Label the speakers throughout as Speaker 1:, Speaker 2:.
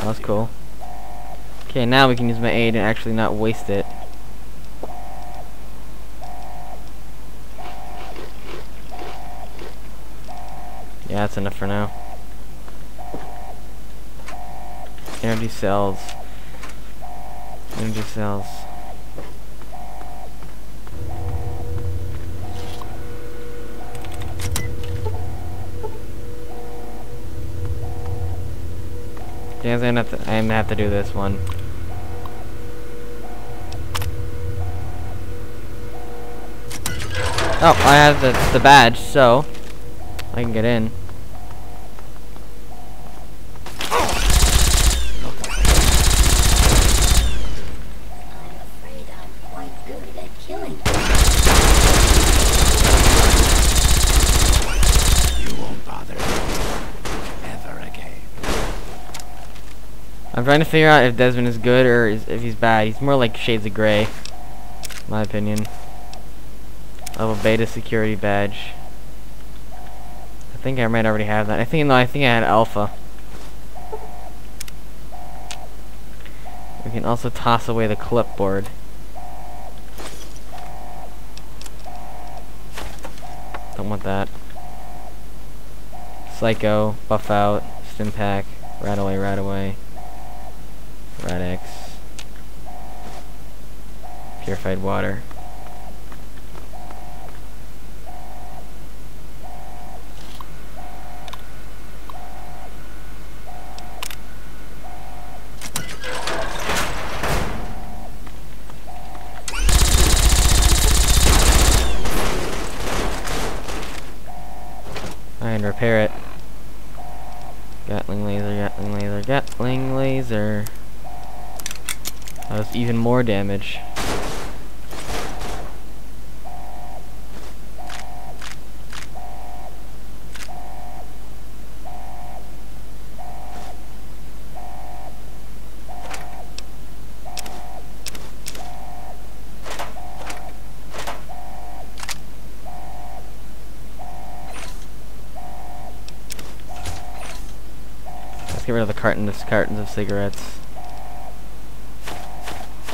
Speaker 1: was cool. Okay, now we can use my aid and actually not waste it. Yeah, that's enough for now. Energy cells. Energy cells. Yes, I'm gonna have to do this one. Oh, I have the badge, so I can get in. I'm trying to figure out if Desmond is good or if he's bad. He's more like Shades of Grey, in my opinion. I have a beta security badge. I think I might already have that. I think I had alpha. We can also toss away the clipboard. Don't want that. Psycho, buff out, stim pack, right away, right away. Rad-X. Purified water. I can repair it. Gatling laser, Gatling laser, Gatling laser. That was even more damage. Let's get rid of the cartons of cigarettes.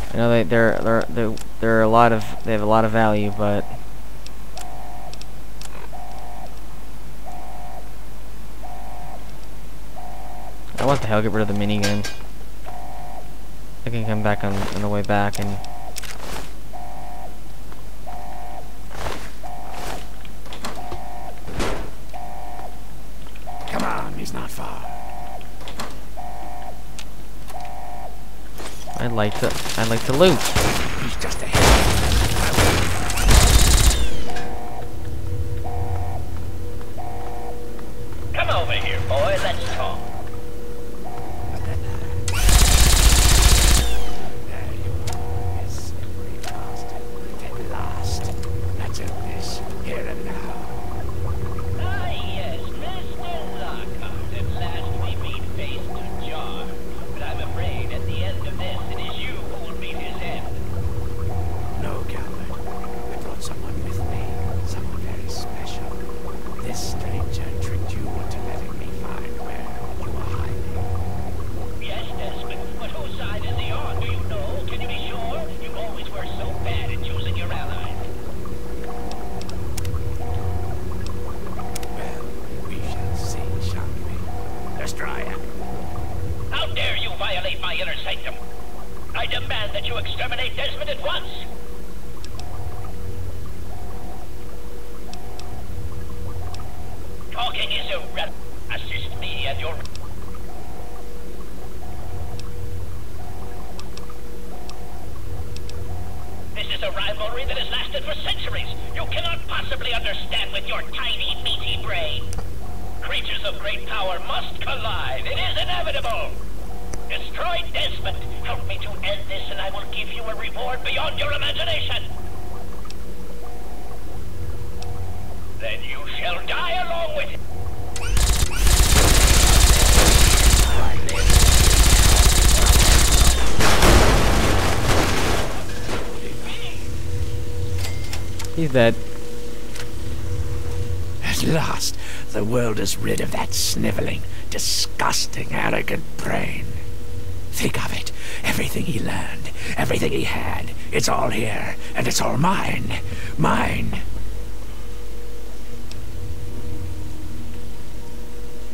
Speaker 1: I know they have a lot of value, but I want the hell get rid of the minigun. I can come back on the way back and
Speaker 2: come on, he's not far.
Speaker 1: I'd like to loot.
Speaker 2: He's just ahead.
Speaker 3: Come over here, boy. Let's talk.
Speaker 2: There you are, you slippery bastard. At last. Let's end this here and now.
Speaker 3: Ah, yes, Mr. Lockhart. At last we meet face to jar. But I'm afraid at the end of this, it is you who will meet his end.
Speaker 2: No, coward. I brought someone with me. Someone very special. This stranger tricked you into letting me find where you are hiding.
Speaker 3: Yes, Desmond, but whose side is he on? Do you know? Can you be sure? You always were so bad at choosing your allies.
Speaker 2: Well, we shall see, shall we? Destroyer.
Speaker 3: How dare you violate my inner sanctum? I demand that you exterminate Desmond at once. Talking is irrelevant. Assist me and your... This is a rivalry that has lasted for centuries. You cannot possibly understand with your tiny, meaty brain. Creatures of great power must collide. It is inevitable. Destroy Desmond. Help me to end this and I will give you a reward beyond your imagination. Then you shall die along with him.
Speaker 1: he's dead.
Speaker 2: At last, the world is rid of that sniveling, disgusting, arrogant brain. Think of it. Everything he learned, everything he had, it's all here, and it's all mine. Mine.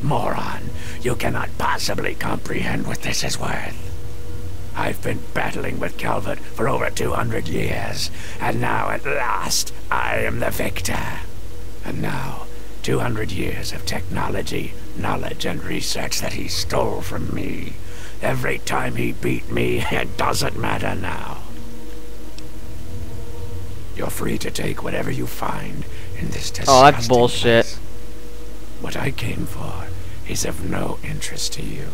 Speaker 2: Moron, you cannot possibly comprehend what this is worth. I've been battling with Calvert for over 200 years, and now at last I am the victor. And now, 200 years of technology, knowledge, and research that he stole from me. Every time he beat me, it doesn't matter now. You're free to take whatever you find in this disgusting
Speaker 1: Oh, that's bullshit.
Speaker 2: place. What I came for is of no interest to you.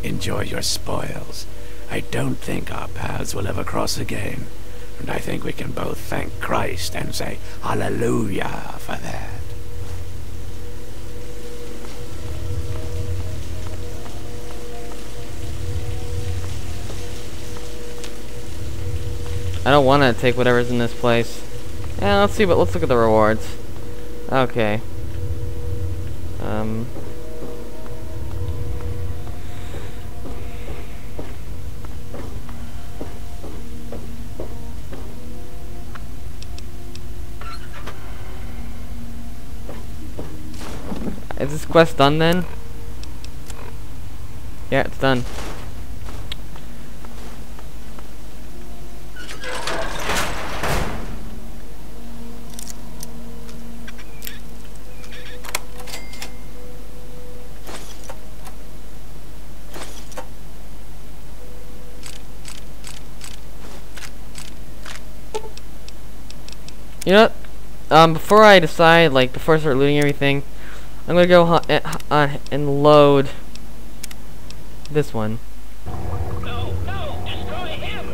Speaker 2: Enjoy your spoils. I don't think our paths will ever cross again, and I think we can both thank Christ and say hallelujah for that.
Speaker 1: I don't want to take whatever's in this place. Yeah, let's see, but let's look at the rewards. Okay. Is this quest done then? Yeah, it's done. You know what? Before I decide, like, before I start looting everything, I'm gonna go and load this one.
Speaker 3: No, no, destroy him!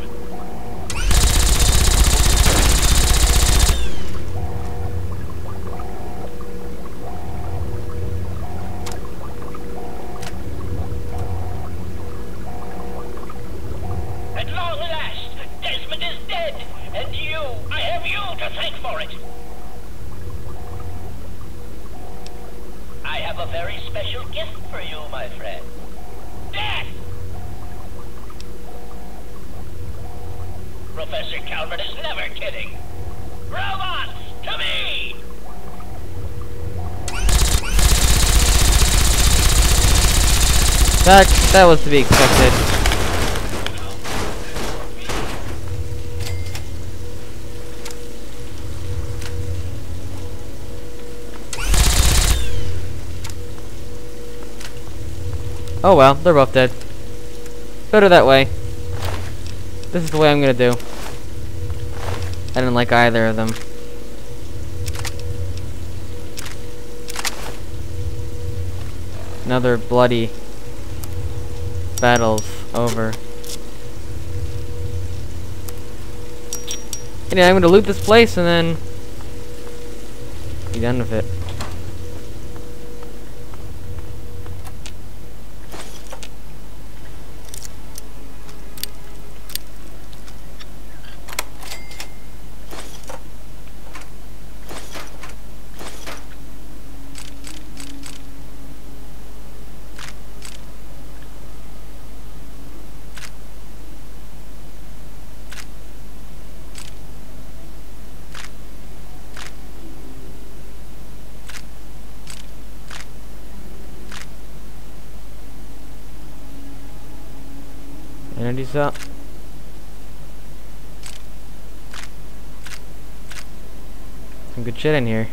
Speaker 3: At long last, Desmond is dead, and I have you to thank for it. I have a very special gift for you, my friend. Death! Professor Calvert is never kidding. Robots, to me!
Speaker 1: That was to be expected. Oh well, they're both dead. Better that way. This is the way I'm gonna do. I didn't like either of them. Another bloody battle's over. Anyway, I'm gonna loot this place and then be done with it. Energies up. Some good shit in here.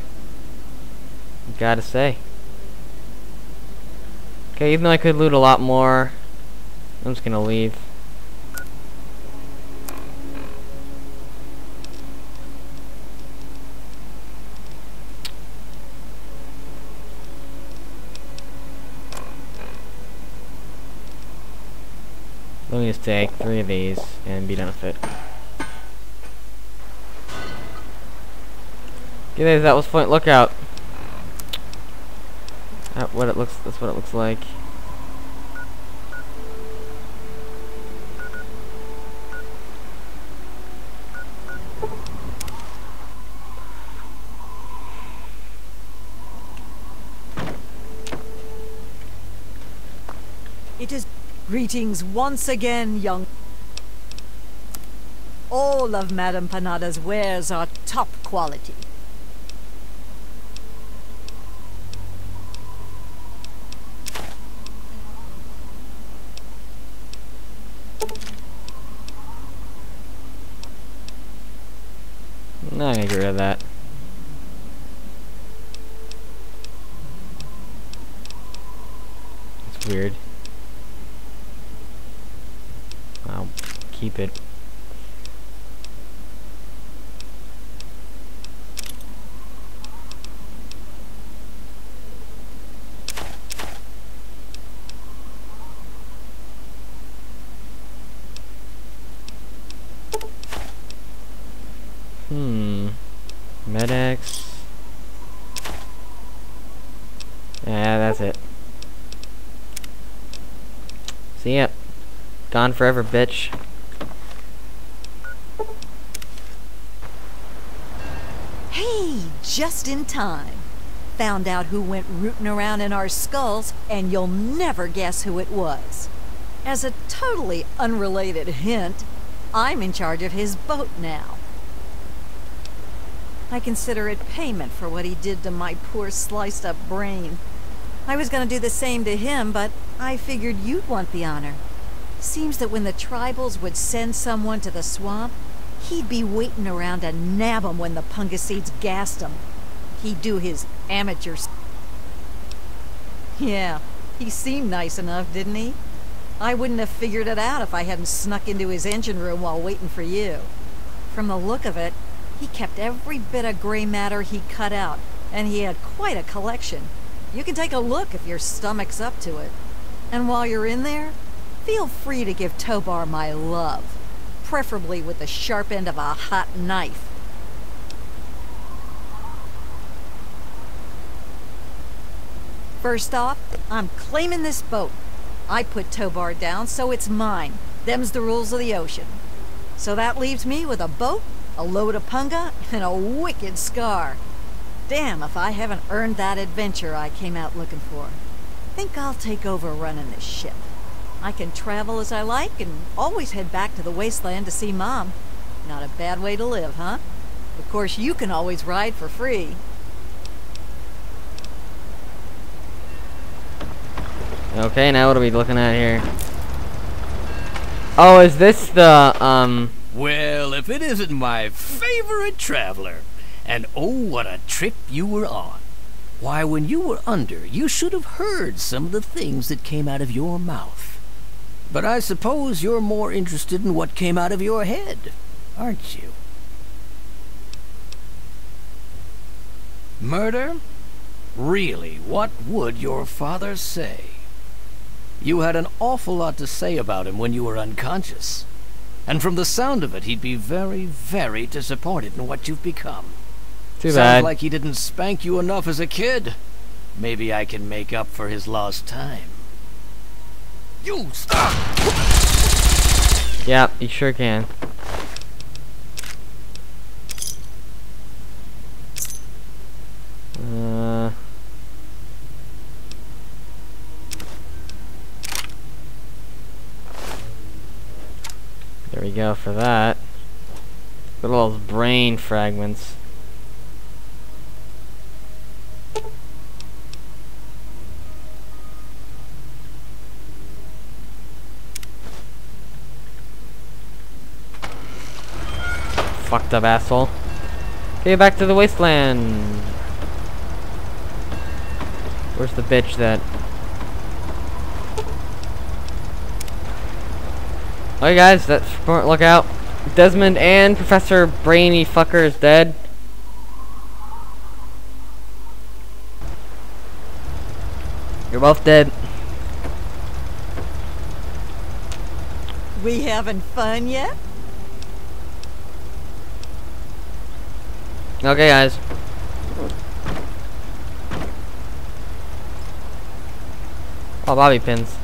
Speaker 1: Gotta say. Okay, even though I could loot a lot more, I'm just gonna leave. Let me just take 3 of these and be done with it. Okay, guys, that was fun. Look out. That's what it looks like.
Speaker 4: It is Greetings once again, young. All of Madame Panada's wares are top quality.
Speaker 1: No, I'm gonna get rid of that. It's weird. I'll keep it. Med-X. Yeah, that's it. See ya. Gone forever, bitch.
Speaker 4: Hey, just in time. Found out who went rooting around in our skulls, and you'll never guess who it was. As a totally unrelated hint, I'm in charge of his boat now. I consider it payment for what he did to my poor sliced-up brain. I was gonna do the same to him, but I figured you'd want the honor. Seems that when the tribals would send someone to the swamp, he'd be waiting around to nab 'em when the Pungaseeds gassed 'em. He'd do his amateur Yeah, he seemed nice enough, didn't he? I wouldn't have figured it out if I hadn't snuck into his engine room while waiting for you. From the look of it, he kept every bit of gray matter he cut out, and he had quite a collection. You can take a look if your stomach's up to it. And while you're in there, feel free to give Tobar my love, preferably with the sharp end of a hot knife. First off, I'm claiming this boat. I put Tobar down, so it's mine. Them's the rules of the ocean. So that leaves me with a boat, a load of punga, and a wicked scar. Damn if I haven't earned that adventure I came out looking for. Think I'll take over running this ship. I can travel as I like and always head back to the wasteland to see Mom. Not a bad way to live, huh? Of course, you can always ride for free.
Speaker 1: Okay, now what are we looking at here? Oh, is this the,
Speaker 2: Well, if it isn't my favorite traveler. And oh, what a trip you were on. Why, when you were under, you should have heard some of the things that came out of your mouth. But I suppose you're more interested in what came out of your head, aren't you? Murder? Really, what would your father say? You had an awful lot to say about him when you were unconscious. And from the sound of it, he'd be very, very disappointed in what you've become.
Speaker 1: Too
Speaker 2: Sounds
Speaker 1: bad.
Speaker 2: like he didn't spank you enough as a kid. Maybe I can make up for his lost time. You stop!
Speaker 1: Yeah, you sure can. There we go for that. Look at all those brain fragments. Fucked up asshole. Okay, back to the wasteland. Where's the bitch that... Okay guys, that's... Look out. Desmond and Professor Brainy Fucker is dead. You're both dead.
Speaker 4: We having fun yet?
Speaker 1: Okay guys. Oh, bobby pins.